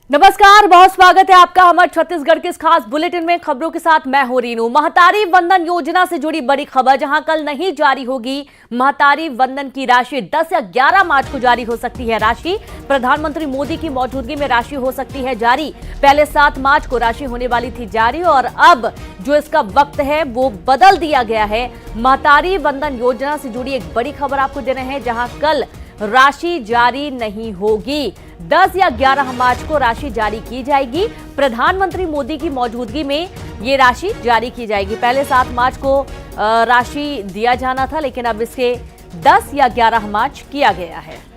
नमस्कार, बहुत स्वागत है आपका हमारे छत्तीसगढ़ के इस खास बुलेटिन में। खबरों के साथ मैं हूं रीनू। महतारी वंदन योजना से जुड़ी बड़ी खबर, जहां कल नहीं जारी होगी महतारी वंदन की राशि। 10 या 11 मार्च को जारी हो सकती है राशि। प्रधानमंत्री मोदी की मौजूदगी में राशि हो सकती है जारी। पहले 7 मार्च को राशि होने वाली थी जारी और अब जो इसका वक्त है वो बदल दिया गया है। महतारी वंदन योजना से जुड़ी एक बड़ी खबर आपको दे रहे हैं, जहां कल राशि जारी नहीं होगी। 10 या 11 मार्च को राशि जारी की जाएगी। प्रधानमंत्री मोदी की मौजूदगी में ये राशि जारी की जाएगी। पहले 7 मार्च को राशि दिया जाना था, लेकिन अब इसे 10 या 11 मार्च किया गया है।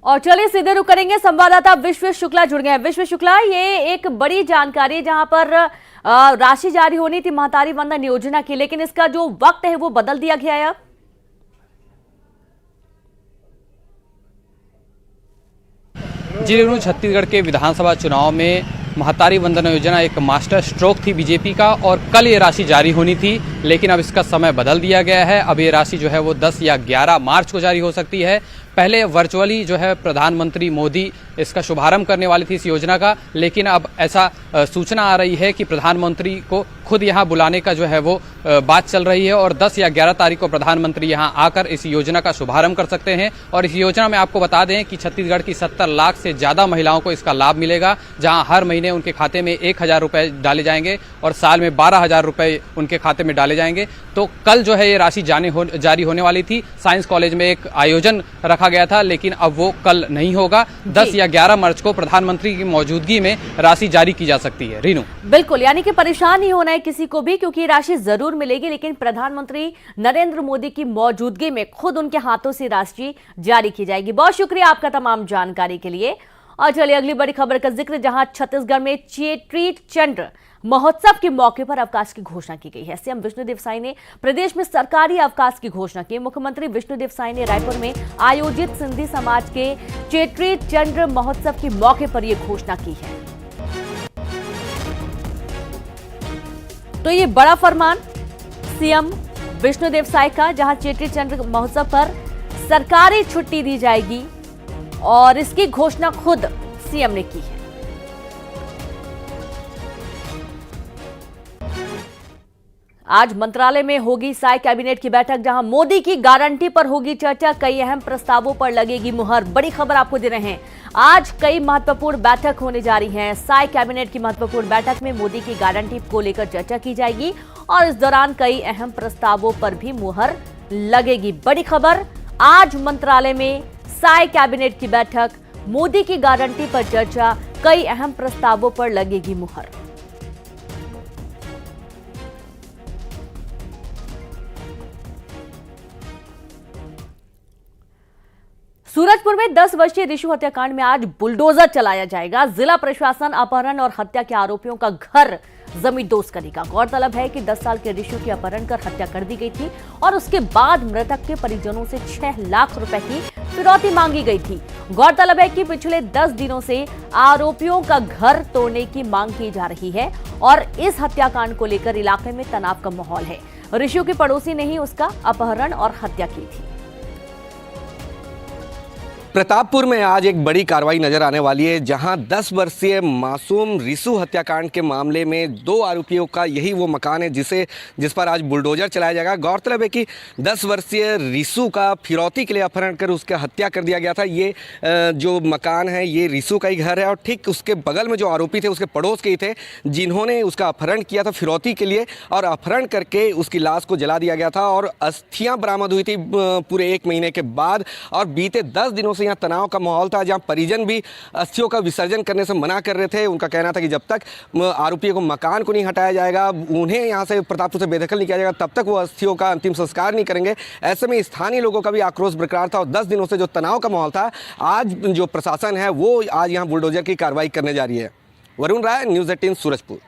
और चलिए सीधे रुक करेंगे, संवाददाता विश्व शुक्ला जुड़ गए हैं। विश्व शुक्ला, ये एक बड़ी जानकारी जहां पर राशि जारी होनी थी महतारी वंदन योजना की, लेकिन इसका जो वक्त है वो बदल दिया गया है। जी रेणु, छत्तीसगढ़ के विधानसभा चुनाव में महतारी वंदन योजना एक मास्टर स्ट्रोक थी बीजेपी का और कल ये राशि जारी होनी थी, लेकिन अब इसका समय बदल दिया गया है। अब ये राशि जो है वो 10 या 11 मार्च को जारी हो सकती है। पहले वर्चुअली जो है प्रधानमंत्री मोदी इसका शुभारंभ करने वाली थी इस योजना का, लेकिन अब ऐसा सूचना आ रही है कि प्रधानमंत्री को खुद यहाँ बुलाने का जो है वो बात चल रही है और 10 या 11 तारीख को प्रधानमंत्री यहाँ आकर इस योजना का शुभारंभ कर सकते हैं। और इस योजना में आपको बता दें कि छत्तीसगढ़ की 70 लाख से ज़्यादा महिलाओं को इसका लाभ मिलेगा, जहाँ हर महीने उनके खाते में 1,000 रुपये डाले जाएंगे और साल में 12,000 रुपये उनके खाते में डाले जाएंगे। तो कल जो है ये राशि जारी होने वाली थी। साइंस कॉलेज में एक आयोजन रखा गया था, लेकिन अब वो कल नहीं होगा। 10 या 11 मार्च को प्रधानमंत्री की मौजूदगी में राशि जारी की जा सकती है। रीनू, बिल्कुल, यानी कि परेशान नहीं होना है किसी को भी, क्योंकि राशि जरूर मिलेगी, लेकिन प्रधानमंत्री नरेंद्र मोदी की मौजूदगी में खुद उनके हाथों से राशि जारी की जाएगी। बहुत शुक्रिया आपका तमाम जानकारी के लिए। और चलिए अगली बड़ी खबर का जिक्र, जहां छत्तीसगढ़ में चेट्री चंद्र महोत्सव के मौके पर अवकाश की घोषणा की गई है। सीएम विष्णुदेव साई ने प्रदेश में सरकारी अवकाश की घोषणा की। मुख्यमंत्री विष्णुदेव साई ने रायपुर में आयोजित सिंधी समाज के चेट्री चंद्र महोत्सव के मौके पर यह घोषणा की है। तो ये बड़ा फरमान सीएम विष्णुदेव साई का, जहां चेट्री चंद्र महोत्सव पर सरकारी छुट्टी दी जाएगी और इसकी घोषणा खुद सीएम ने की है। आज मंत्रालय में होगी साई कैबिनेट की बैठक, जहां मोदी की गारंटी पर होगी चर्चा। कई अहम प्रस्तावों पर लगेगी मुहर। बड़ी खबर आपको दे रहे हैं, आज कई महत्वपूर्ण बैठक होने जा रही है। साई कैबिनेट की महत्वपूर्ण बैठक में मोदी की गारंटी को लेकर चर्चा की जाएगी और इस दौरान कई अहम प्रस्तावों पर भी मुहर लगेगी। बड़ी खबर, आज मंत्रालय में साई कैबिनेट की बैठक, मोदी की गारंटी पर चर्चा, कई अहम प्रस्तावों पर लगेगी मुहर। सूरजपुर में 10 वर्षीय रिशु हत्याकांड में आज बुलडोजर चलाया जाएगा। जिला प्रशासन अपहरण और हत्या के आरोपियों का घर जमींदोज करेगा। गौरतलब है कि 10 साल के रिशु की अपहरण कर हत्या कर दी गई थी और उसके बाद मृतक के परिजनों से 6 लाख रुपए की फिरौती मांगी गई थी। गौरतलब है कि पिछले 10 दिनों से आरोपियों का घर तोड़ने की मांग की जा रही है और इस हत्याकांड को लेकर इलाके में तनाव का माहौल है। रिशु के पड़ोसी ने ही उसका अपहरण और हत्या की थी। प्रतापपुर में आज एक बड़ी कार्रवाई नजर आने वाली है, जहां 10 वर्षीय मासूम रिशु हत्याकांड के मामले में 2 आरोपियों का यही वो मकान है जिस पर आज बुलडोजर चलाया जाएगा। गौरतलब है कि 10 वर्षीय रिशु का फिरौती के लिए अपहरण कर उसकी हत्या कर दिया गया था। ये जो मकान है ये रिशु का ही घर है और ठीक उसके बगल में जो आरोपी थे उसके पड़ोस के ही थे, जिन्होंने उसका अपहरण किया था फिरौती के लिए और अपहरण करके उसकी लाश को जला दिया गया था और अस्थियां बरामद हुई थी पूरे 1 महीने के बाद। और बीते 10 दिनों से यहाँ तनाव का माहौल था, जहाँ परिजन भी अस्थियों का विसर्जन करने से मना कर रहे थे। उनका कहना था कि जब तक आरोपियों को मकान को नहीं हटाया जाएगा, उन्हें यहाँ से प्रतापपुर से बेदखल नहीं किया जाएगा, तब तक वो अस्थियों का अंतिम संस्कार नहीं करेंगे। ऐसे में स्थानीय लोगों का भी आक्रोश बरकरार था और 10 दिनों से जो तनाव का माहौल था, आज जो प्रशासन है वो आज यहाँ बुलडोजर की कार्रवाई करने जा रही है। वरुण राय, न्यूज़ 18 सूरजपुर।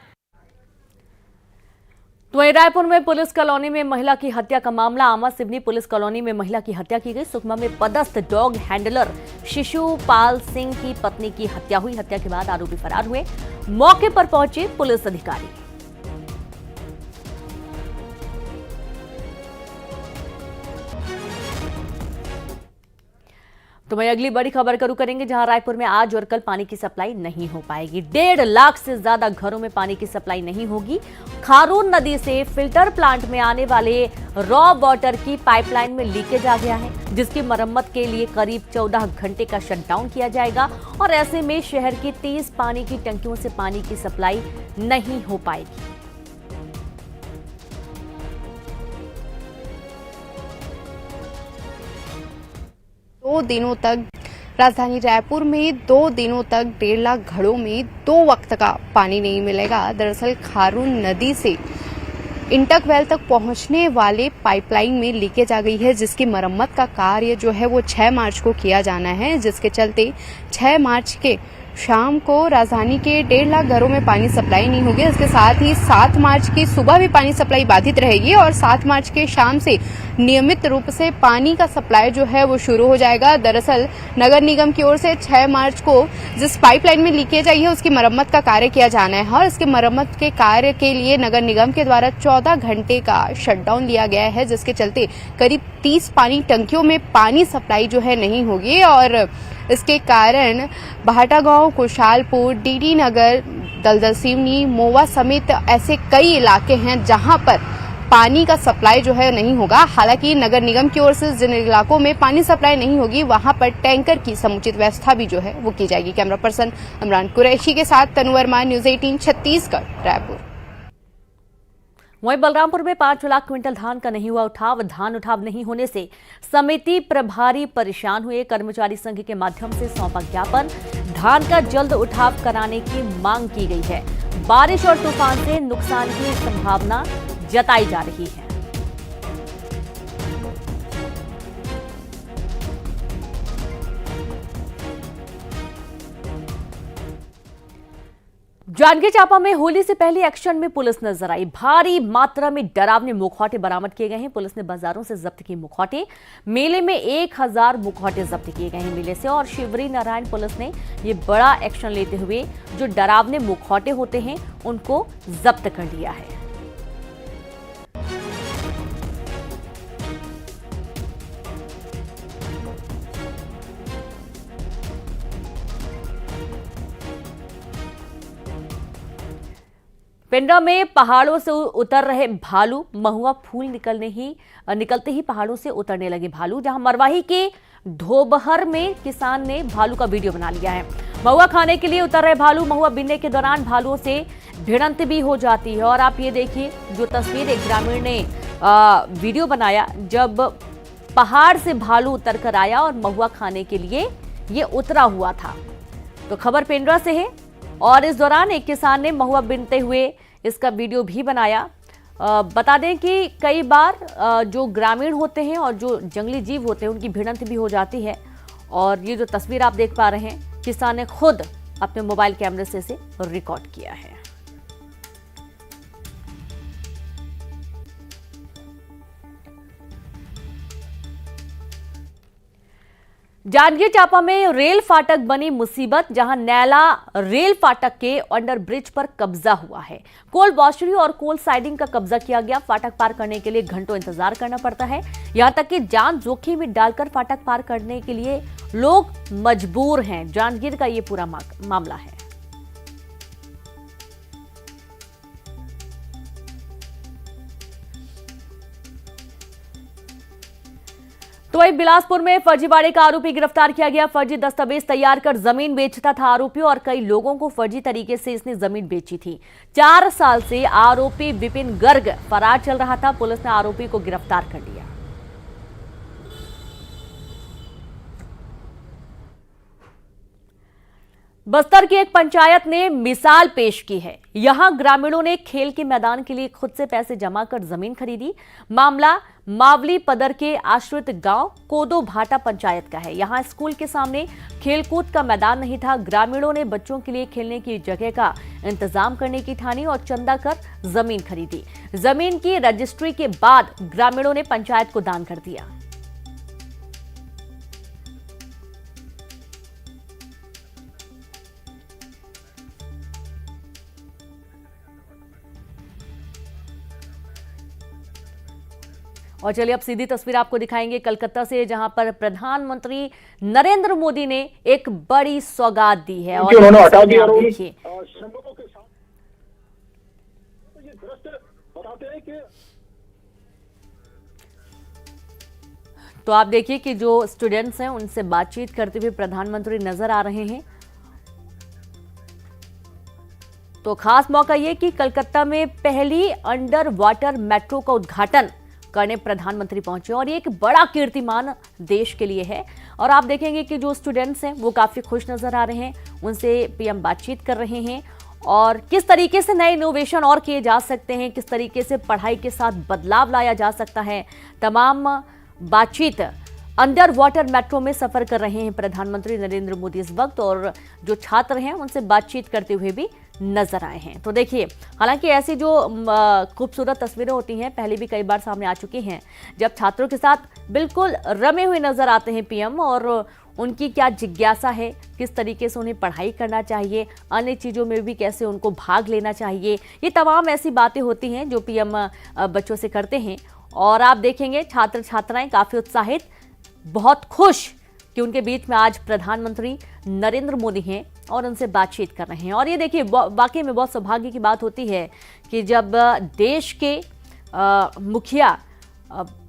तो वहीं रायपुर में पुलिस कॉलोनी में महिला की हत्या का मामला। आमा सिवनी पुलिस कॉलोनी में महिला की हत्या की गई। सुकमा में पदस्थ डॉग हैंडलर शिशुपाल सिंह की पत्नी की हत्या हुई। हत्या के बाद आरोपी फरार हुए। मौके पर पहुंचे पुलिस अधिकारी। तो मैं अगली बड़ी खबर करूं करेंगे, जहां रायपुर में आज और कल पानी की सप्लाई नहीं हो पाएगी। 1.5 लाख से ज्यादा घरों में पानी की सप्लाई नहीं होगी। खारून नदी से फिल्टर प्लांट में आने वाले रॉ वाटर की पाइपलाइन में लीकेज आ गया है, जिसकी मरम्मत के लिए करीब 14 घंटे का शटडाउन किया जाएगा और ऐसे में शहर की 30 पानी की टंकियों से पानी की सप्लाई नहीं हो पाएगी। 2 दिनों तक राजधानी रायपुर में 2 दिनों तक 1.5 लाख घरों में 2 वक्त का पानी नहीं मिलेगा। दरअसल खारून नदी से इंटकवेल तक पहुंचने वाले पाइपलाइन में लीकेज आ गई है, जिसकी मरम्मत का कार्य जो है वो 6 मार्च को किया जाना है, जिसके चलते 6 मार्च के शाम को राजधानी के 1.5 लाख घरों में पानी सप्लाई नहीं होगी। इसके साथ ही 7 मार्च की सुबह भी पानी सप्लाई बाधित रहेगी और 7 मार्च के शाम से नियमित रूप से पानी का सप्लाई जो है वो शुरू हो जाएगा। दरअसल नगर निगम की ओर से 6 मार्च को जिस पाइपलाइन में लीकेज आई है उसकी मरम्मत का कार्य किया जाना है और इसके मरम्मत के कार्य के लिए नगर निगम के द्वारा 14 घंटे का शटडाउन लिया गया है, जिसके चलते करीब 30 पानी टंकियों में पानी सप्लाई जो है नहीं होगी और इसके कारण भाटागांव, कुशालपुर, डीडी नगर, दलदल सिवनी, मोवा समेत ऐसे कई इलाके हैं जहां पर पानी का सप्लाई जो है नहीं होगा। हालांकि नगर निगम की ओर से जिन इलाकों में पानी सप्लाई नहीं होगी वहां पर टैंकर की समुचित व्यवस्था भी जो है वो की जाएगी। कैमरा पर्सन इमरान कुरैशी के साथ तनु वर्मा, न्यूज 18 छत्तीसगढ़, रायपुर। वहीं बलरामपुर में 5 लाख क्विंटल धान का नहीं हुआ उठाव। धान उठाव नहीं होने से समिति प्रभारी परेशान हुए। कर्मचारी संघ के माध्यम से सौंपा ज्ञापन। धान का जल्द उठाव कराने की मांग की गई है। बारिश और तूफान से नुकसान की संभावना जताई जा रही है। जांजगीर चांपा में होली से पहले एक्शन में पुलिस नजर आई। भारी मात्रा में डरावने मुखौटे बरामद किए गए हैं। पुलिस ने बाजारों से जब्त किए मुखौटे। मेले में 1000 मुखौटे जब्त किए गए हैं मेले से और शिवरी नारायण पुलिस ने ये बड़ा एक्शन लेते हुए जो डरावने मुखौटे होते हैं उनको जब्त कर लिया है। पेंड्रा में पहाड़ों से उतर रहे भालू। महुआ फूल निकलते ही पहाड़ों से उतरने लगे भालू। जहां मरवाही के धोबहर में किसान ने भालू का वीडियो बना लिया है। महुआ खाने के लिए उतर रहे भालू। महुआ बीनने के दौरान भालुओं से भिड़ंत भी हो जाती है और आप ये देखिए जो तस्वीर एक ग्रामीण ने वीडियो बनाया, जब पहाड़ से भालू उतर कर आया और महुआ खाने के लिए ये उतरा हुआ था। तो खबर पेंड्रा से है और इस दौरान एक किसान ने महुआ बीनते हुए इसका वीडियो भी बनाया। बता दें कि कई बार जो ग्रामीण होते हैं और जो जंगली जीव होते हैं उनकी भिड़ंत भी हो जाती है और ये जो तस्वीर आप देख पा रहे हैं किसान ने खुद अपने मोबाइल कैमरे से इसे रिकॉर्ड किया है। जांजगीर चांपा में रेल फाटक बनी मुसीबत। जहां नैला रेल फाटक के अंडर ब्रिज पर कब्जा हुआ है। कोल वॉशरी और कोल साइडिंग का कब्जा किया गया। फाटक पार करने के लिए घंटों इंतजार करना पड़ता है। यहां तक कि जान जोखिम में डालकर फाटक पार करने के लिए लोग मजबूर हैं। जांजगीर का ये पूरा मामला है। तो वही बिलासपुर में फर्जीवाड़े का आरोपी गिरफ्तार किया गया। फर्जी दस्तावेज तैयार कर जमीन बेचता था आरोपी और कई लोगों को फर्जी तरीके से इसने जमीन बेची थी। 4 साल से आरोपी विपिन गर्ग फरार चल रहा था। पुलिस ने आरोपी को गिरफ्तार कर लिया। बस्तर की एक पंचायत ने मिसाल पेश की है। यहां ग्रामीणों ने खेल के मैदान के लिए खुद से पैसे जमा कर जमीन खरीदी। मामला मावली पदर के आश्रित गांव कोदो भाटा पंचायत का है। यहां स्कूल के सामने खेलकूद का मैदान नहीं था। ग्रामीणों ने बच्चों के लिए खेलने की जगह का इंतजाम करने की ठानी और चंदा कर जमीन खरीदी। जमीन की रजिस्ट्री के बाद ग्रामीणों ने पंचायत को दान कर दिया। और चलिए अब सीधी तस्वीर आपको दिखाएंगे कलकत्ता से, जहां पर प्रधानमंत्री नरेंद्र मोदी ने एक बड़ी सौगात दी है। और उन्होंने हटा दिया। देखिए श्रमिकों के साथ ये दृश्य बताते हैं कि तो आप देखिए कि जो स्टूडेंट्स हैं उनसे बातचीत करते हुए प्रधानमंत्री नजर आ रहे हैं। तो खास मौका यह कि कलकत्ता में पहली अंडर वाटर मेट्रो का उद्घाटन करने प्रधानमंत्री पहुंचे और ये एक बड़ा कीर्तिमान देश के लिए है। और आप देखेंगे कि जो स्टूडेंट्स हैं वो काफी खुश नजर आ रहे हैं, उनसे पीएम बातचीत कर रहे हैं और किस तरीके से नए इनोवेशन और किए जा सकते हैं, किस तरीके से पढ़ाई के साथ बदलाव लाया जा सकता है, तमाम बातचीत अंडर वाटर मेट्रो में सफर कर रहे हैं प्रधानमंत्री नरेंद्र मोदी इस वक्त। और जो छात्र हैं उनसे बातचीत करते हुए भी नजर आए हैं। तो देखिए, हालांकि ऐसी जो खूबसूरत तस्वीरें होती हैं पहले भी कई बार सामने आ चुकी हैं, जब छात्रों के साथ बिल्कुल रमे हुए नजर आते हैं पीएम और उनकी क्या जिज्ञासा है, किस तरीके से उन्हें पढ़ाई करना चाहिए, अन्य चीज़ों में भी कैसे उनको भाग लेना चाहिए, ये तमाम ऐसी बातें होती हैं जो पीएम बच्चों से करते हैं। और आप देखेंगे छात्र छात्राएं काफ़ी उत्साहित, बहुत खुश कि उनके बीच में आज प्रधानमंत्री नरेंद्र मोदी हैं और उनसे बातचीत कर रहे हैं। और ये देखिए, वाकई में बहुत सौभाग्य की बात होती है कि जब देश के मुखिया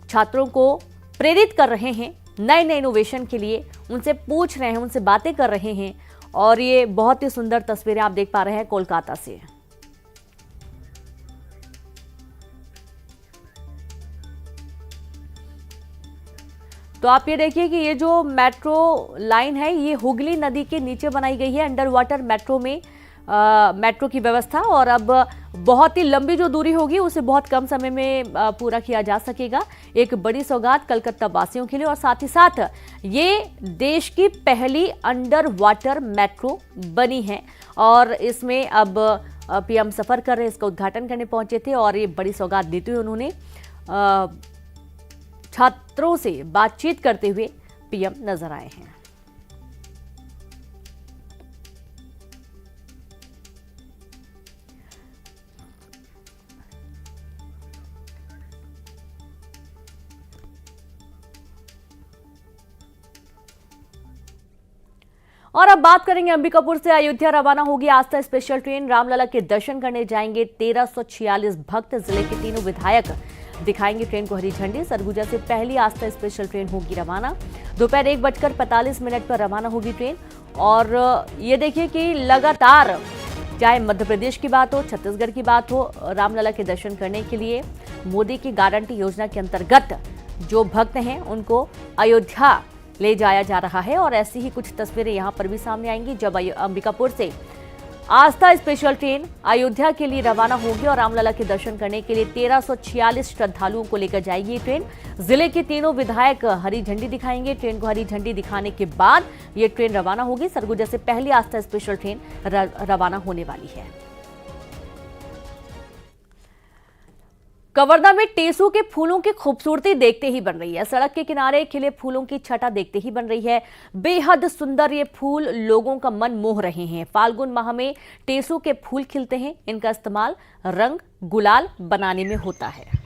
छात्रों को प्रेरित कर रहे हैं नए नए इनोवेशन के लिए, उनसे पूछ रहे हैं, उनसे बातें कर रहे हैं। और ये बहुत ही सुंदर तस्वीरें आप देख पा रहे हैं कोलकाता से। तो आप ये देखिए कि ये जो मेट्रो लाइन है ये हुगली नदी के नीचे बनाई गई है। अंडर वाटर मेट्रो में मेट्रो की व्यवस्था, और अब बहुत ही लंबी जो दूरी होगी उसे बहुत कम समय में पूरा किया जा सकेगा। एक बड़ी सौगात कलकत्ता वासियों के लिए, और साथ ही साथ ये देश की पहली अंडर वाटर मेट्रो बनी है और इसमें अब पीएम सफर कर रहे हैं, इसका उद्घाटन करने पहुंचे थे और ये बड़ी सौगात देते हुए उन्होंने छात्रों से बातचीत करते हुए पीएम नजर आए हैं। और अब बात करेंगे अंबिकापुर से। अयोध्या रवाना होगी आस्था स्पेशल ट्रेन। रामलला के दर्शन करने जाएंगे 1346 भक्त। जिले के तीनों विधायक दिखाएंगे ट्रेन को हरी झंडी। सरगुजा से पहली आस्था स्पेशल ट्रेन होगी रवाना। दोपहर 1:45 पर रवाना होगी ट्रेन। और ये देखिए कि लगातार चाहे मध्य प्रदेश की बात हो, छत्तीसगढ़ की बात हो, रामलला के दर्शन करने के लिए मोदी की गारंटी योजना के अंतर्गत जो भक्त हैं उनको अयोध्या ले जाया जा रहा है। और ऐसी ही कुछ तस्वीरें यहां पर भी सामने आएंगी जब अंबिकापुर से आस्था स्पेशल ट्रेन अयोध्या के लिए रवाना होगी और रामलला के दर्शन करने के लिए 1346 श्रद्धालुओं को लेकर जाएगी ट्रेन। जिले के तीनों विधायक हरी झंडी दिखाएंगे। ट्रेन को हरी झंडी दिखाने के बाद ये ट्रेन रवाना होगी। सरगुजा से पहली आस्था स्पेशल ट्रेन रवाना होने वाली है। कवर्धा में टेसू के फूलों की खूबसूरती देखते ही बन रही है। सड़क के किनारे खिले फूलों की छटा देखते ही बन रही है। बेहद सुंदर ये फूल लोगों का मन मोह रहे हैं। फाल्गुन माह में टेसू के फूल खिलते हैं। इनका इस्तेमाल रंग गुलाल बनाने में होता है।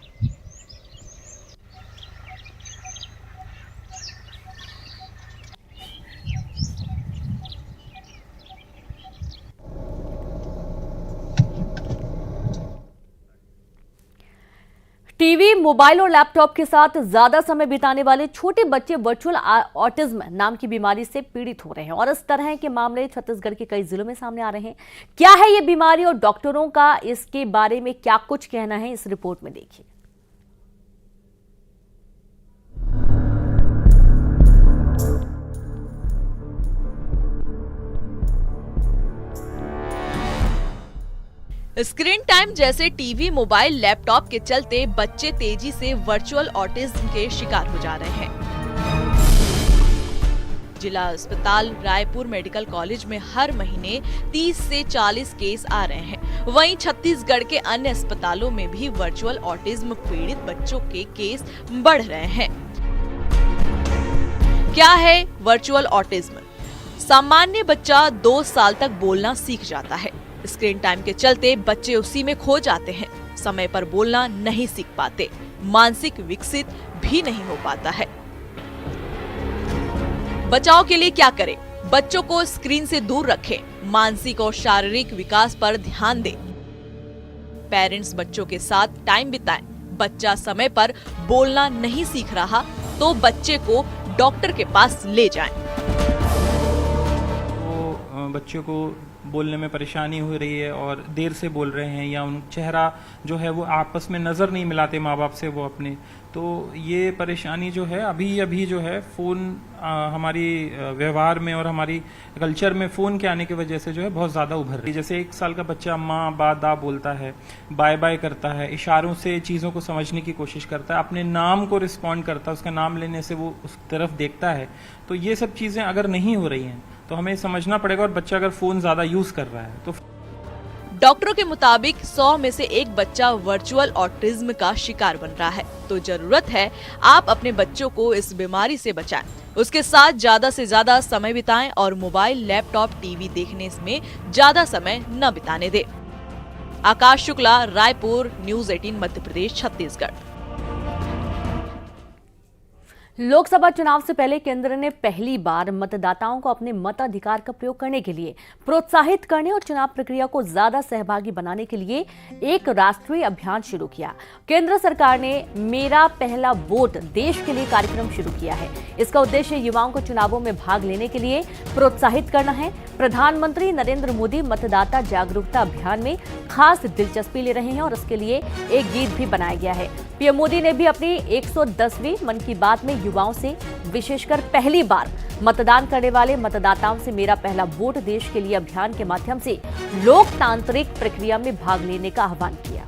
टीवी, मोबाइल और लैपटॉप के साथ ज्यादा समय बिताने वाले छोटे बच्चे वर्चुअल ऑटिज्म नाम की बीमारी से पीड़ित हो रहे हैं और इस तरह के मामले छत्तीसगढ़ के कई जिलों में सामने आ रहे हैं। क्या है ये बीमारी और डॉक्टरों का इसके बारे में क्या कुछ कहना है, इस रिपोर्ट में देखिए। स्क्रीन टाइम जैसे टीवी, मोबाइल, लैपटॉप के चलते बच्चे तेजी से वर्चुअल ऑटिज्म के शिकार हो जा रहे हैं। जिला अस्पताल रायपुर मेडिकल कॉलेज में हर महीने 30 से 40 केस आ रहे हैं। वहीं छत्तीसगढ़ के अन्य अस्पतालों में भी वर्चुअल ऑटिज्म पीड़ित बच्चों के केस बढ़ रहे हैं। क्या है वर्चुअल ऑटिज्म? सामान्य बच्चा 2 साल तक बोलना सीख जाता है। स्क्रीन टाइम के चलते बच्चे उसी में खो जाते हैं। समय पर बोलना नहीं सीख पाते, मानसिक विकसित भी नहीं हो पाता है। बचाव के लिए क्या करें? बच्चों को स्क्रीन से दूर रखें, मानसिक और शारीरिक विकास पर ध्यान दें। पेरेंट्स बच्चों के साथ टाइम बिताएं। बच्चा समय पर बोलना नहीं सीख रहा तो बच्चे को डॉक्टर के पास ले जाएं। तो बच्चों को बोलने में परेशानी हो रही है और देर से बोल रहे हैं या उन चेहरा जो है वो आपस में नज़र नहीं मिलाते माँ बाप से वो अपने, तो ये परेशानी जो है अभी जो है फ़ोन हमारी व्यवहार में और हमारी कल्चर में फ़ोन के आने की वजह से जो है बहुत ज़्यादा उभर रही है। जैसे 1 साल का बच्चा माँ बा दा बोलता है, बाय बाय करता है, इशारों से चीज़ों को समझने की कोशिश करता है, अपने नाम को रिस्पॉन्ड करता है, उसका नाम लेने से वो उस तरफ देखता है। तो ये सब चीज़ें अगर नहीं हो रही हैं तो हमें समझना पड़ेगा। और बच्चा अगर फ़ोन ज़्यादा यूज़ कर रहा है तो डॉक्टरों के मुताबिक 100 में से एक बच्चा वर्चुअल ऑटिज्म का शिकार बन रहा है। तो जरूरत है आप अपने बच्चों को इस बीमारी से बचाएं, उसके साथ ज्यादा से ज्यादा समय बिताएं और मोबाइल, लैपटॉप, टीवी देखने में ज्यादा समय न बिताने दें। आकाश शुक्ला, रायपुर, न्यूज़ 18 मध्य प्रदेश, छत्तीसगढ़। लोकसभा चुनाव से पहले केंद्र ने पहली बार मतदाताओं को अपने मताधिकार का प्रयोग करने के लिए प्रोत्साहित करने और चुनाव प्रक्रिया को ज्यादा सहभागी बनाने के लिए एक राष्ट्रीय अभियान शुरू किया। केंद्र सरकार ने मेरा पहला वोट देश के लिए कार्यक्रम शुरू किया है। इसका उद्देश्य युवाओं को चुनावों में भाग लेने के लिए प्रोत्साहित करना है। प्रधानमंत्री नरेंद्र मोदी मतदाता जागरूकता अभियान में खास दिलचस्पी ले रहे हैं और इसके लिए एक गीत भी बनाया गया है। पीएम मोदी ने भी अपनी 110वीं मन की बात में युवाओं से, विशेषकर पहली बार मतदान करने वाले मतदाताओं से मेरा पहला वोट देश के लिए अभियान के माध्यम से लोकतांत्रिक प्रक्रिया में भाग लेने का आह्वान किया।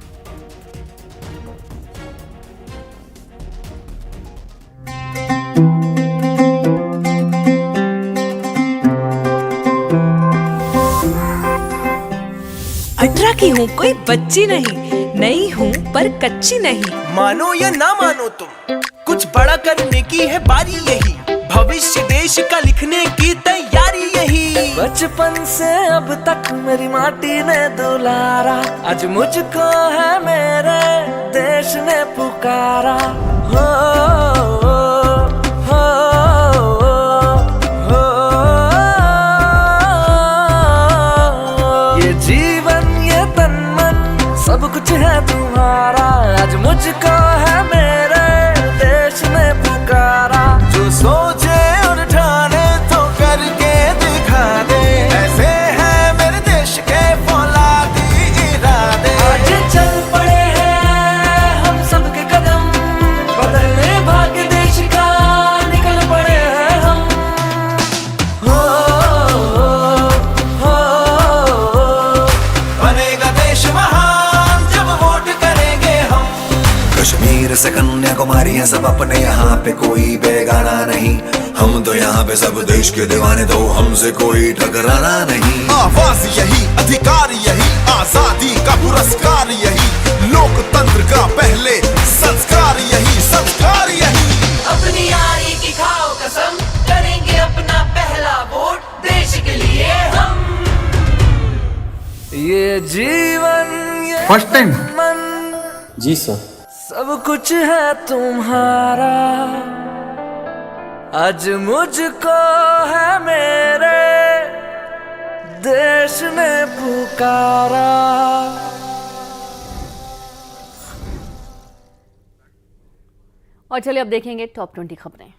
अठारह की हूँ, कोई बच्ची नहीं, नई हूँ पर कच्ची नहीं। मानो या ना मानो तुम, कुछ बड़ा करने की है बारी यही, भविष्य देश का लिखने की तैयारी यही। बचपन से अब तक मेरी माटी ने दुलारा, आज मुझको है मेरे देश ने पुकारा। हो, हो, हो, ये जीवन ये तन मन सब कुछ है तुम्हारा, आज मुझको है मेरे देश ने पुकारा। जो सोचे और ठाने तो करके दिखा दे, ऐसे है मेरे देश के फौलादी इरादे। आज चल पड़े हैं हम सबके कदम, बदलने भाग्य देश का निकल पड़े हैं हम। हो, हो, बनेगा देश महान जब वोट करेंगे हम। कश्मीर से कन्याकुमारी है सब अपने, यहाँ पे कोई बेगाना नहीं। हम तो यहाँ पे सब देश के दीवाने, तो हमसे कोई टकराना नहीं। आवाज यही, अधिकार यही, आजादी का पुरस्कार यही, लोकतंत्र का पहले संस्कार यही, संस्कार यही। अपनी यारी की खाओ कसम, करेंगे अपना पहला वोट देश के लिए हम। ये जीवन ये फर्स्ट टाइम मन जी सर, सब कुछ है तुम्हारा, आज मुझको है मेरे देश ने पुकारा। और चलिए अब देखेंगे टॉप 20 खबरें।